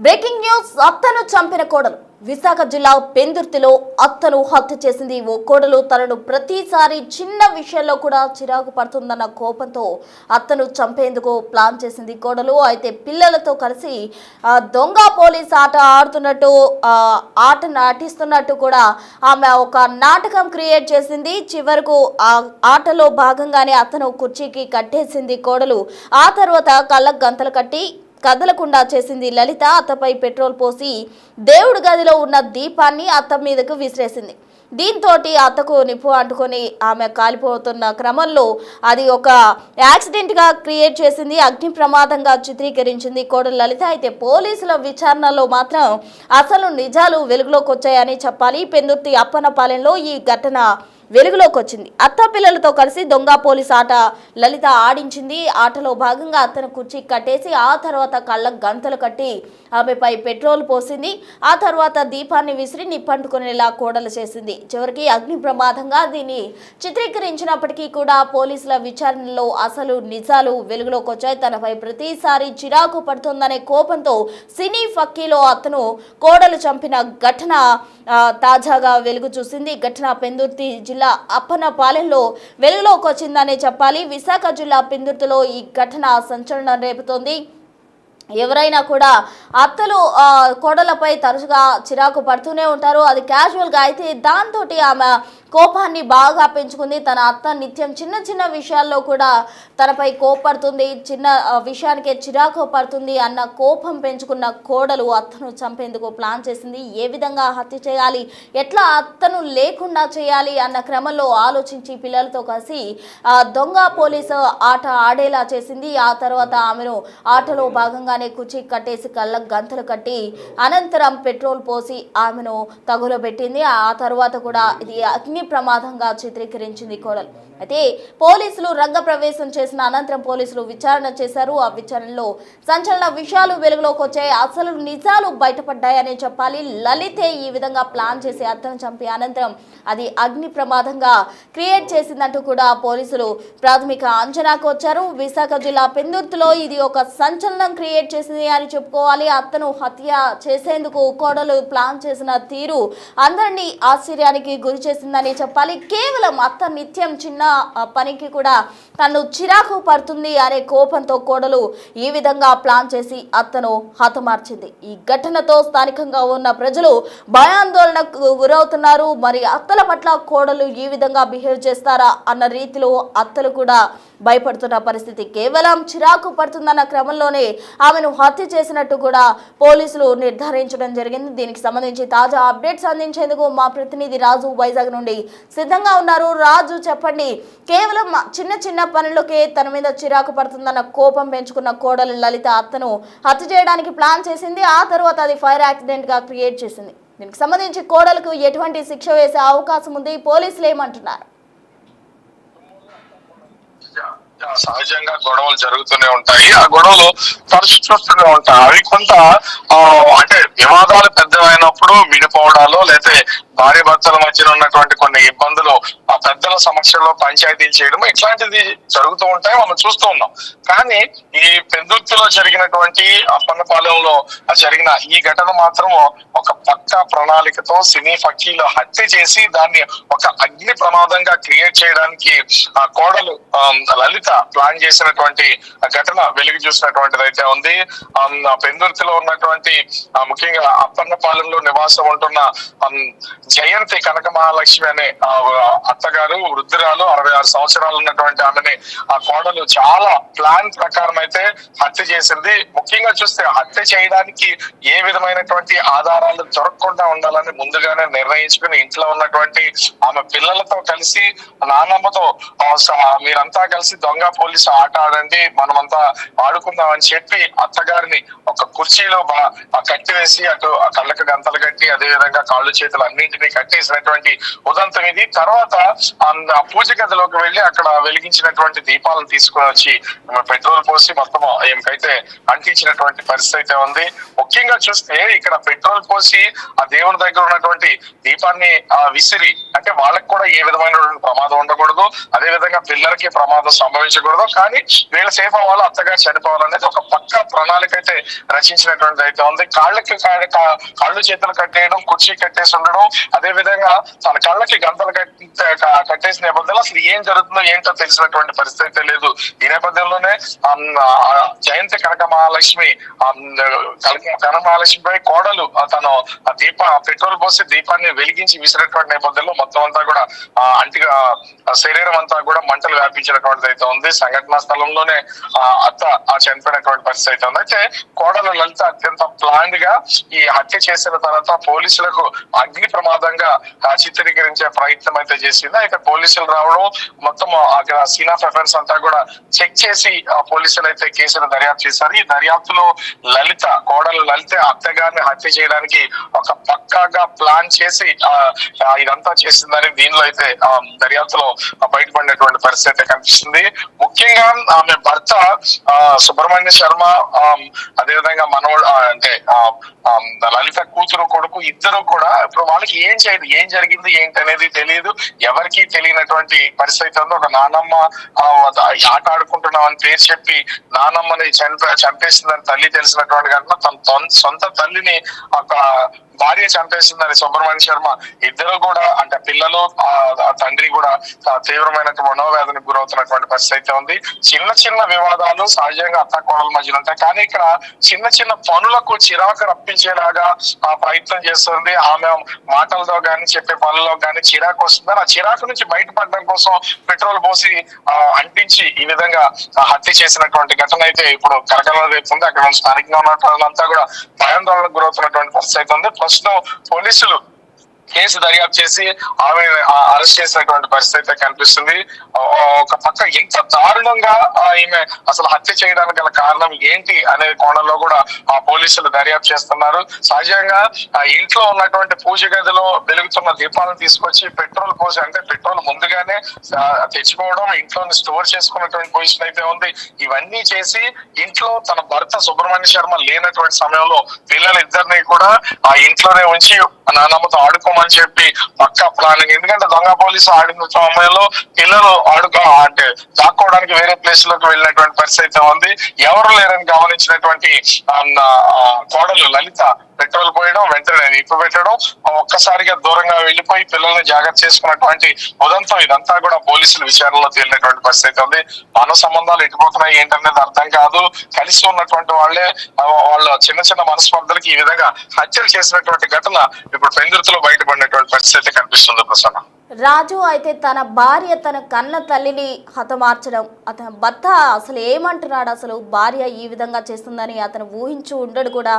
Breaking news. అత్తను చంపిన కోడలు. విశాఖ జిల్లా పెందుర్తిలో అత్తను హత్య చేసింది ఓ కోడలు. తనను ప్రతిసారి చిన్న విషయంలో కూడా చిరాకు పడుతుందన్న కోపంతో అత్తను చంపేందుకు ప్లాన్ చేసింది కోడలు. అయితే పిల్లలతో కలిసి దొంగ పోలీస్ ఆట ఆడుతున్నట్టు ఆట నటిస్తున్నట్టు కూడా ఆమె ఒక నాటకం క్రియేట్ చేసింది. చివరకు ఆ ఆటలో భాగంగానే అత్తను కుర్చీకి కట్టేసింది కోడలు. ఆ తర్వాత కళ్ళకు గంతలు కట్టి కదలకుండా చేసింది లలిత. అత్తపై పెట్రోల్ పోసి దేవుడి గదిలో ఉన్న దీపాన్ని అత్త మీదకు విసిరేసింది. దీంతో అత్తకు నిప్పు అంటుకొని ఆమె కాలిపోతున్న క్రమంలో అది ఒక యాక్సిడెంట్గా క్రియేట్ చేసింది. అగ్ని ప్రమాదంగా చిత్రీకరించింది కోడలు లలిత. అయితే పోలీసుల విచారణలో మాత్రం అసలు నిజాలు వెలుగులోకి వచ్చాయని చెప్పాలి. పెందుర్తి అప్పన్నపాలెంలో ఈ ఘటన వెలుగులోకి వచ్చింది. అత్త పిల్లలతో కలిసి దొంగ పోలీస్ ఆట లలిత ఆడించింది. ఆటలో భాగంగా అత్తను కుర్చీ కట్టేసి ఆ తర్వాత కళ్ళకు గంతలు కట్టి ఆమెపై పెట్రోల్ పోసింది. ఆ తర్వాత దీపాన్ని విసిరి నిప్పంటుకునేలా కోడలు చేసింది. చివరికి అగ్ని ప్రమాదంగా దీన్ని చిత్రీకరించినప్పటికీ కూడా పోలీసుల విచారణలో అసలు నిజాలు వెలుగులోకి వచ్చాయి. తనపై ప్రతిసారి చిరాకు పడుతుందనే కోపంతో సినీ ఫక్కీలో అతను కోడలు చంపిన ఘటన తాజాగా వెలుగు చూసింది. ఘటన పెందుర్తి జిల్లా అప్పన్నపాలెంలో వెలుగులోకి వచ్చిందనే చెప్పాలి. విశాఖ జిల్లా పెందుర్తిలో ఈ ఘటన సంచలనం రేపుతోంది. ఎవరైనా కూడా అత్తలు కోడలపై తరచుగా చిరాకు పడుతూనే ఉంటారు. అది క్యాజువల్గా. అయితే దాంతో ఆమె కోపాన్ని బాగా పెంచుకుంది. తన అత్త నిత్యం చిన్న చిన్న విషయాల్లో కూడా తనపై కోపడుతుంది, చిన్న విషయానికే చిరాకు పడుతుంది అన్న కోపం పెంచుకున్న కోడలు అత్తను చంపేందుకు ప్లాన్ చేసింది. ఏ విధంగా హత్య చేయాలి, ఎట్లా అత్తను లేకుండా చేయాలి అన్న క్రమంలో ఆలోచించి పిల్లలతో కలిసి దొంగ పోలీసు ఆట ఆడేలా చేసింది. ఆ తర్వాత ఆమెను ఆటలో భాగంగానే కుర్చీ కట్టేసి కళ్ళకు గంతలు కట్టి అనంతరం పెట్రోల్ పోసి ఆమెను తగులబెట్టింది. ఆ తర్వాత కూడా ఇది అగ్ని ప్రమాదంగా చిత్రీకరించింది కోడలు. అయితే పోలీసులు రంగప్రవేశం చేసిన అనంతరం పోలీసులు విచారణ చేశారు. ఆ విచారణలో సంచలన విషయాలు వెలుగులోకి వచ్చాయి. అసలు నిజాలు బయటపడ్డాయని చెప్పాలి. లలితే ఈ విధంగా ప్లాన్ చేసి అత్తను చంపి అనంతరం అది అగ్ని ప్రమాదంగా క్రియేట్ చేసిందంటూ కూడా పోలీసులు ప్రాథమిక అంచనాకు వచ్చారు. విశాఖ జిల్లా పెందుర్తిలో ఇది ఒక సంచలనం క్రియేట్ చేసింది అని చెప్పుకోవాలి. అత్తను హత్య చేసేందుకు కోడలు ప్లాన్ చేసిన తీరు అందరినీ ఆశ్చర్యానికి గురి చేసిందని చెప్పాలి. కేవలం అత్త నిత్యం చిన్న పనికి కూడా తను చిరాకు పడుతుంది అనే కోపంతో కోడలు ఈ విధంగా ప్లాన్ చేసి అత్తను హతమార్చింది. ఈ ఘటనతో స్థానికంగా ఉన్న ప్రజలు భయాందోళనకు గురవుతున్నారు. మరి అత్తల పట్ల కోడలు ఈ విధంగా బిహేవ్ చేస్తారా అన్న రీతిలో అత్తలు కూడా భయపడుతున్న పరిస్థితి. కేవలం చిరాకు పడుతుందన్న క్రమంలోనే ఆమెను హత్య చేసినట్టు కూడా పోలీసులు నిర్ధారించడం జరిగింది. దీనికి సంబంధించి తాజా అప్డేట్స్ అందించేందుకు మా ప్రతినిధి రాజు వైజాగ్ నుండి సిద్ధంగా ఉన్నారు. రాజు, చెప్పండి. కేవలం చిన్న చిన్న పనులకే తన మీద చిరాకు పడుతుందన్న కోపం పెంచుకున్న కోడలు లలిత అత్తను హత్య చేయడానికి ప్లాన్ చేసింది. ఆ తర్వాత అది ఫైర్ యాక్సిడెంట్ గా క్రియేట్ చేసింది. దీనికి సంబంధించి కోడలకు ఎటువంటి శిక్ష వేసే అవకాశం ఉంది? పోలీసులు ఏమంటున్నారు? సహజంగా గొడవలు జరుగుతూనే ఉంటాయి. ఆ గొడవలు తరచు చూస్తూనే ఉంటాయి. అవి కొంత అంటే వివాదాలు పెద్దవైనప్పుడు విడిపోవడాలు, లేకపోతే భార్య భర్తల మధ్యన ఉన్నటువంటి కొన్ని ఇబ్బందులు ఆ పెద్దల సమక్షంలో పంచాయతీలు చేయడం ఇట్లాంటిది జరుగుతూ ఉంటాయి, మనం చూస్తూ ఉన్నాం. కానీ ఈ పెందుర్తిలో జరిగినటువంటి అప్పన్నపాలెంలో జరిగిన ఈ ఘటన మాత్రం ఒక పక్కా ప్రణాళికతో సినీ ఫక్కీలో హత్య చేసి దాన్ని ఒక అగ్ని ప్రమాదంగా క్రియేట్ చేయడానికి ఆ కోడలు లలిత ప్లాన్ చేసినటువంటి ఘటన వెలుగు చూసినటువంటిది అయితే ఉంది. పెందుర్తిలో ఉన్నటువంటి ముఖ్యంగా అప్పన్నపాలెంలో నివాసం ఉంటున్న జయంతి కనక మహాలక్ష్మి అనే అత్తగారు, వృద్ధురాలు, 66 సంవత్సరాలు ఉన్నటువంటి ఆమెని ఆ కోడలు చాలా ప్లాన్ ప్రకారం అయితే హత్య చేసింది. ముఖ్యంగా చూస్తే హత్య చేయడానికి ఏ విధమైనటువంటి ఆధారాలు దొరకకుండా ఉండాలని ముందుగానే నిర్ణయించుకుని ఇంట్లో ఉన్నటువంటి ఆమె పిల్లలతో కలిసి నాన్నమ్మతో మీరంతా కలిసి దొంగ పోలీసు ఆట ఆడండి, మనమంతా ఆడుకుందాం అని చెప్పి అత్తగారిని ఒక కుర్చీలో కట్టివేసి అటు కళ్ళకు గంతలు కట్టి అదే విధంగా కాళ్ళు చేతులు అన్నింటినీ కట్టేసినటువంటి ఉదంతం ఇది. తర్వాత పూజ గదిలోకి వెళ్లి అక్కడ వెలిగించినటువంటి దీపాలను తీసుకుని వచ్చి పెట్రోల్ పోసి మొత్తం ఏమికైతే అంటించినటువంటి పరిస్థితి అయితే ఉంది. ముఖ్యంగా చూస్తే ఇక్కడ పెట్రోల్ పోసి ఆ దేవుని దగ్గర ఉన్నటువంటి దీపాన్ని విసిరి అంటే వాళ్ళకి కూడా ఏ విధమైనటువంటి ప్రమాదం ఉండకూడదు, అదే విధంగా పిల్లలకి ప్రమాదం సంభవించకూడదు, కానీ వీళ్ళు సేఫ్ అవ్వాలి, అత్తగారు చనిపోవాలనేది ఒక పక్క ప్రణాళిక అయితే రచించినటువంటిది అయితే ఉంది. కాళ్ళు చేతులు కట్టేయడం, కుర్చీ కట్టేసి ఉండడం, అదే విధంగా తన కళ్ళకి గంటలు కట్టేసిన నేపథ్యంలో అసలు ఏం జరుగుతుందో ఏంటో తెలిసినటువంటి పరిస్థితి లేదు. ఈ నేపథ్యంలోనే జయంతి కనక మహాలక్ష్మి మహాలక్ష్మిపై కోడలు తను పెట్రోల్ పోసి దీపాన్ని వెలిగించి విసిరేటువంటి నేపథ్యంలో మొత్తం అంతా కూడా అంటిగా శరీరం అంతా కూడా మంటలు వ్యాపించినటువంటిది అయితే ఉంది. సంఘటనా స్థలంలోనే అత్త చనిపోయినటువంటి పరిస్థితి అయితే ఉంది. అయితే కోడలు లలిత అత్యంత ప్లాండ్ గా ఈ హత్య చేసిన తర్వాత పోలీసులకు అగ్ని ప్రమాదంగా చిత్రీకరించే ప్రయత్నం అయితే చేసింది. అయితే పోలీసులు రావడం, మొత్తం అక్కడ సీన్ ఆఫ్ అఫెన్స్ అంతా కూడా చెక్ చేసి పోలీసులు అయితే కేసును దర్యాప్తు చేశారు. ఈ దర్యాప్తులో కోడలు లలిత అత్తగారిని హత్య చేయడానికి ఒక పక్కాగా ప్లాన్ చేసి ఇదంతా చేసిందని దీనిలో అయితే దర్యాప్తులో బయటపడినటువంటి పరిస్థితి కనిపిస్తుంది. ముఖ్యంగా ఆమె భర్త సుబ్రహ్మణ్య శర్మ, అదేవిధంగా మనవడు అంటే లలిత కూతురు కొడుకు ఇద్దరు కూడా ఇప్పుడు వాళ్ళకి ఏం జరిగింది ఏంటి అనేది తెలియదు, ఎవరికి తెలియనటువంటి పరిస్థితి ఉంది. ఒక నానమ్మ ఆట ఆడుకుంటున్నాం అని పేరు చెప్పి నానమ్మని చంపేసిందని తల్లి తెలిసినటువంటి ఘటన, తన సొంత తల్లిని ఒక భార్య చంపేసిందని సుబ్రహ్మణ్య శర్మ ఇద్దరు కూడా, అంటే పిల్లలు తండ్రి కూడా తీవ్రమైన మనోవేదనకు గురవుతున్నటువంటి పరిస్థితి ఉంది. చిన్న వివాదాలు సహజంగా అత్త కోడల మధ్యలో ఉంటాయి, కానీ ఇక్కడ చిన్న పనులకు చిరాకు రప్పించేలాగా ప్రయత్నం చేస్తుంది. ఆమె మాటలతో గాని చెప్పే పనుల్లో గాని చిరాకు వస్తుంది. ఆ చిరాకు నుంచి బయటపడడం కోసం పెట్రోల్ పోసి అంటించి ఈ విధంగా హత్య చేసినటువంటి ఘటన అయితే ఇప్పుడు కలకలం రేపుతుంది. అక్కడ స్థానికంగా ఉన్న వాళ్ళంతా కూడా భయాందోళనకు గురవుతున్నటువంటి పరిస్థితి ఉంది. ప్రస్తుతం పోలీసులు కేసు దర్యాప్తు చేసి ఆమె అరెస్ట్ చేసినటువంటి పరిస్థితి కనిపిస్తుంది. ఒక పక్క ఎంత దారుణంగా ఈమె అసలు హత్య చేయడానికి గల కారణం ఏంటి అనే కోణంలో కూడా పోలీసులు దర్యాప్తు చేస్తున్నారు. సహజంగా ఇంట్లో ఉన్నటువంటి పూజ గదిలో వెలుగుతున్న దీపాలను తీసుకొచ్చి పెట్రోల్ పోసి, అంటే పెట్రోల్ ముందుగానే తెచ్చుకోవడం, ఇంట్లో స్టోర్ చేసుకున్నటువంటి పొజిషన్ అయితే ఉంది. ఇవన్నీ చేసి ఇంట్లో తన భర్త సుబ్రహ్మణ్య శర్మ లేనటువంటి సమయంలో పిల్లలిద్దరిని కూడా ఆ ఇంట్లోనే ఉంచి నానమ్మతో ఆడుకోమని చెప్పి పక్కా ప్లానింగ్. ఎందుకంటే దొంగ పోలీసు ఆడిన సమయంలో పిల్లలు అంటే దాక్కోవడానికి వేరే ప్లేస్ లోకి వెళ్ళినటువంటి పరిస్థితి ఉంది. ఎవరు లేరని గమనించినటువంటి కోడలు లలిత పెట్రోల్ పోయడం, వెంటనే నిప్పు పెట్టడం, ఒక్కసారిగా దూరంగా వెళ్లిపోయి పిల్లల్ని జాగ్రత్త చేసుకున్నటువంటి ఉదంతం ఇదంతా కూడా పోలీసులు విచారణలో తేలినటువంటి పరిస్థితి ఉంది. మన సంబంధాలు ఎటుపోతున్నాయి ఏంటనేది అర్థం కాదు. కలిసి ఉన్నటువంటి వాళ్ళ చిన్న మనస్పర్ధలకి ఈ విధంగా హత్యలు చేసినటువంటి ఘటన ఇప్పుడు పెందుర్తిలో బయటపడినటువంటి పరిస్థితి కనిపిస్తుంది. ప్రసన్న రాజు అయితే తన భార్య తన కన్న తల్లిని హతమార్చడం, అతని భర్త అసలు ఏమంటున్నాడు, అసలు భార్య ఈ విధంగా చేస్తుందని అతను ఊహించి ఉండడు కూడా.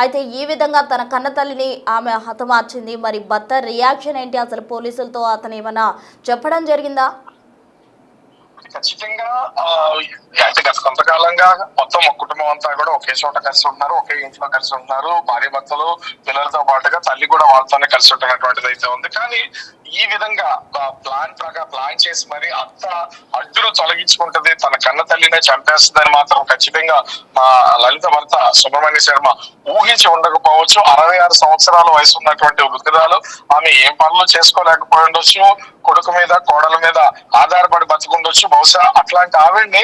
అయితే ఈ విధంగా తన కన్న తల్లిని ఆమె హతమార్చింది. మరి భర్త రియాక్షన్ ఏంటి, అసలు పోలీసులతో అతను ఏమన్నా చెప్పడం జరిగిందా? ఖచ్చితంగా అంటే గత కొంతకాలంగా మొత్తం ఒక కుటుంబం అంతా కూడా ఒకే చోట కలిసి ఉంటున్నారు, ఒకే ఇంట్లో కలిసి ఉంటున్నారు. భార్య భర్తలు పిల్లలతో పాటుగా తల్లి కూడా వాళ్ళతోనే కలిసి ఉంటున్నటువంటిది అయితే ఉంది. కానీ ఈ విధంగా ప్లాన్ చేసి మరి అత్త అడ్డును తొలగించుకుంటది, తన కన్న తల్లినే చంపేస్తుందని మాత్రం ఖచ్చితంగా మా లలిత భర్త సుబ్రహ్మణ్య శర్మ ఊహించి ఉండకపోవచ్చు. 66 సంవత్సరాల వయసు ఉన్నటువంటి వృద్ధురాలు, ఆమె ఏం పనులు చేసుకోలేకపోయి ఉండొచ్చు, కొడుకు మీద కోడల మీద ఆధారపడి బతుకుండొచ్చు. బహుశా అట్లాంటి ఆవిడ్ని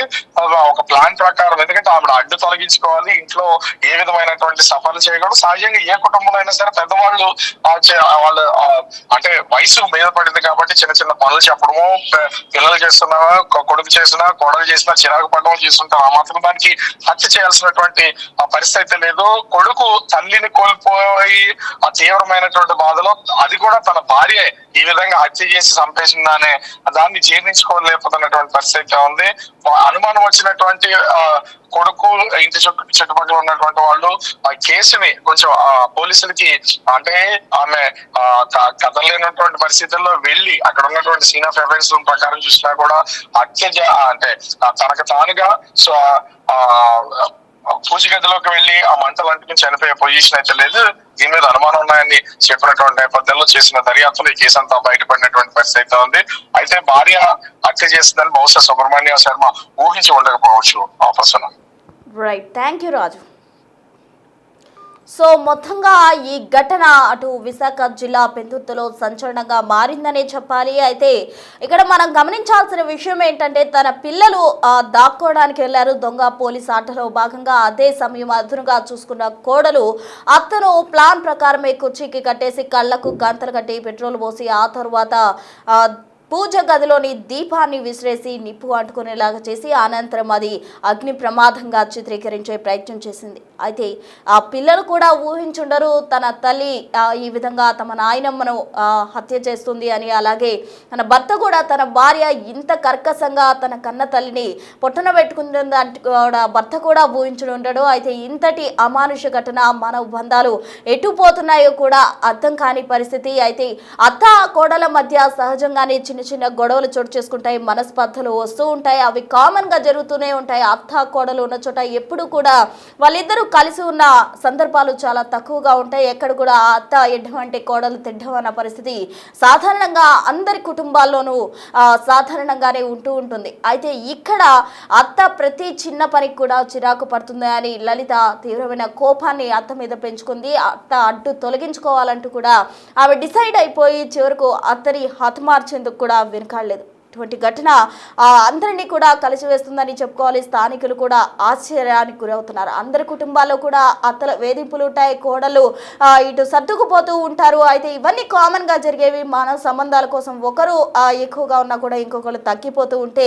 ఒక ప్లాన్ ప్రకారం, ఎందుకంటే ఆవిడ అడ్డు తొలగించుకోవాలి, ఇంట్లో ఏ విధమైనటువంటి సఫలు చేయకూడదు. సహజంగా ఏ కుటుంబంలో అయినా సరే పెద్దవాళ్ళు వాళ్ళు అంటే వయసు మీద పడింది కాబట్టి చిన్న పనులు చెప్పడము, పిల్లలు చేస్తున్నా, కొడుకు చేసినా, కోడలు చేసినా చిరాకు పడడం చేస్తుంటారు. ఆ మాత్రం దానికి హత్య చేయాల్సినటువంటి పరిస్థితి లేదు. కొడుకు తల్లిని కోల్పోయి ఆ తీవ్రమైనటువంటి బాధలో, అది కూడా తన భార్య ఈ విధంగా హత్య చేసి చంపేసిందనే దాన్ని జీర్ణించుకోలేకపోతున్నటువంటి పరిస్థితి ఉంది. అనుమానం వచ్చినటువంటి కొడుకు, ఇంటి చుట్టుపక్కల ఉన్నటువంటి వాళ్ళు ఆ కేసుని కొంచెం పోలీసులకి, అంటే ఆమె కదలేనటువంటి పరిస్థితుల్లో వెళ్ళి అక్కడ ఉన్నటువంటి సీన్ ఆఫ్ ఎవిడెన్స్ ప్రకారం చూసినా కూడా హత్య అంటే తనకు తానుగా పూజ గదిలోకి వెళ్లి ఆ మంటలు అంటుకుని చనిపోయే పొజిషన్ అయితే లేదు. దీని మీద అనుమానం ఉన్నాయని చెప్పినటువంటి నేపథ్యంలో చేసిన దర్యాప్తులో ఈ కేసు అంతా బయటపడినటువంటి పరిస్థితి ఉంది. అయితే భార్య హత్య చేసిందని బహుశా సుబ్రహ్మణ్య శర్మ ఊహించి ఉండకపోవచ్చు. Right, thank you Raju. So మొత్తంగా ఈ ఘటన అటు విశాఖ జిల్లా పెందుర్తిలో సంచలనంగా మారిందనే చెప్పాలి. అయితే ఇక్కడ మనం గమనించాల్సిన విషయం ఏంటంటే తన పిల్లలు దాక్కోవడానికి వెళ్లారు. దొంగ పోలీస్ ఆటలో భాగంగా అదే సమయం అదునుగా చూసుకున్న కోడలు అతను ప్లాన్ ప్రకారమే కుర్చీకి కట్టేసి కళ్లకు గంతలు కట్టి పెట్రోల్ పోసి ఆ తరువాత పూజ గదిలోని దీపాన్ని విసిరేసి నిప్పు అంటుకునేలాగా చేసి అనంతరం అది అగ్ని ప్రమాదంగా చిత్రీకరించే ప్రయత్నం చేసింది. అయితే ఆ పిల్లలు కూడా ఊహించుండరు తన తల్లి ఈ విధంగా తమ నాయనమ్మను హత్య చేస్తుంది అని. అలాగే తన భర్త కూడా తన భార్య ఇంత కర్కశంగా తన కన్న తల్లిని పొట్టన పెట్టుకుంటుంది అంటే కూడా భర్త కూడా ఊహించుండడు. అయితే ఇంతటి అమానుష ఘటన మానవ బంధాలు ఎటు పోతున్నాయో కూడా అర్థం కాని పరిస్థితి. అయితే అత్త కోడల మధ్య సహజంగానే చిన్న చిన్న గొడవలు చోటు చేసుకుంటాయి, మనస్పర్ధలు వస్తూ ఉంటాయి, అవి కామన్ గా జరుగుతూనే ఉంటాయి. అత్త కోడలు ఉన్న చోట ఎప్పుడు కూడా వాళ్ళిద్దరూ కలిసి ఉన్న సందర్భాలు చాలా తక్కువగా ఉంటాయి. ఎక్కడ కూడా అత్త ఎడ్డం అంటే కోడలు తిడ్డం అన్న పరిస్థితి సాధారణంగా అందరి కుటుంబాల్లోనూ సాధారణంగానే ఉంటూ ఉంటుంది. అయితే ఇక్కడ అత్త ప్రతి చిన్న పనికి కూడా చిరాకు పడుతుంది అని లలిత తీవ్రమైన కోపాన్ని అత్త మీద పెంచుకుంది. అత్త అడ్డు తొలగించుకోవాలంటూ కూడా ఆమె డిసైడ్ అయిపోయి చివరకు అత్తని హతమార్చేందుకు కూడా వెనుకాడలేదు. ఇటువంటి ఘటన అందరినీ కూడా కలిసివేస్తుందని చెప్పుకోవాలి. స్థానికులు కూడా ఆశ్చర్యానికి గురవుతున్నారు. అందరి కుటుంబాల్లో కూడా అత్తల వేధింపులు ఉంటాయి, కోడలు ఇటు సర్దుకుపోతూ ఉంటారు. అయితే ఇవన్నీ కామన్ గా జరిగేవి. మానవ సంబంధాల కోసం ఒకరు ఎక్కువగా ఉన్నా కూడా ఇంకొకరు తగ్గిపోతూ ఉంటే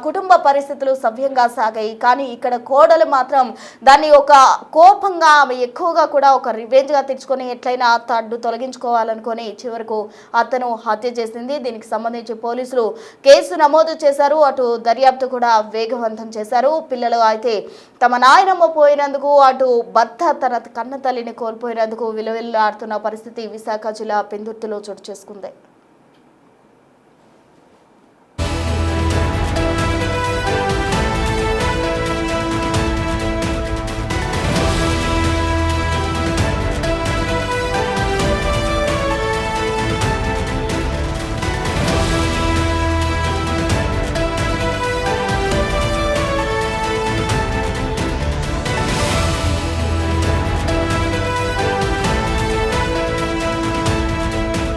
కుటుంబ పరిస్థితులు సవ్యంగా సాగాయి. కానీ ఇక్కడ కోడలు మాత్రం దాన్ని ఒక కోపంగా ఆమె ఎక్కువగా కూడా ఒక రివెంజ్ గా తెచ్చుకొని ఎట్లయినా అత్త అడ్డు తొలగించుకోవాలనుకొని చివరకు అత్తను హత్య చేసింది. దీనికి సంబంధించి పోలీసులు కేసు నమోదు చేశారు. అటు దర్యాప్తు కూడా వేగవంతం చేశారు. పిల్లలు అయితే తమ నాయనమ్మ పోయినందుకు, అటు భర్త తన కన్న తల్లిని కోల్పోయినందుకు విలువెల్లాడుతున్న పరిస్థితి విశాఖ జిల్లా పెందుర్తిలో చోటు చేసుకుంది.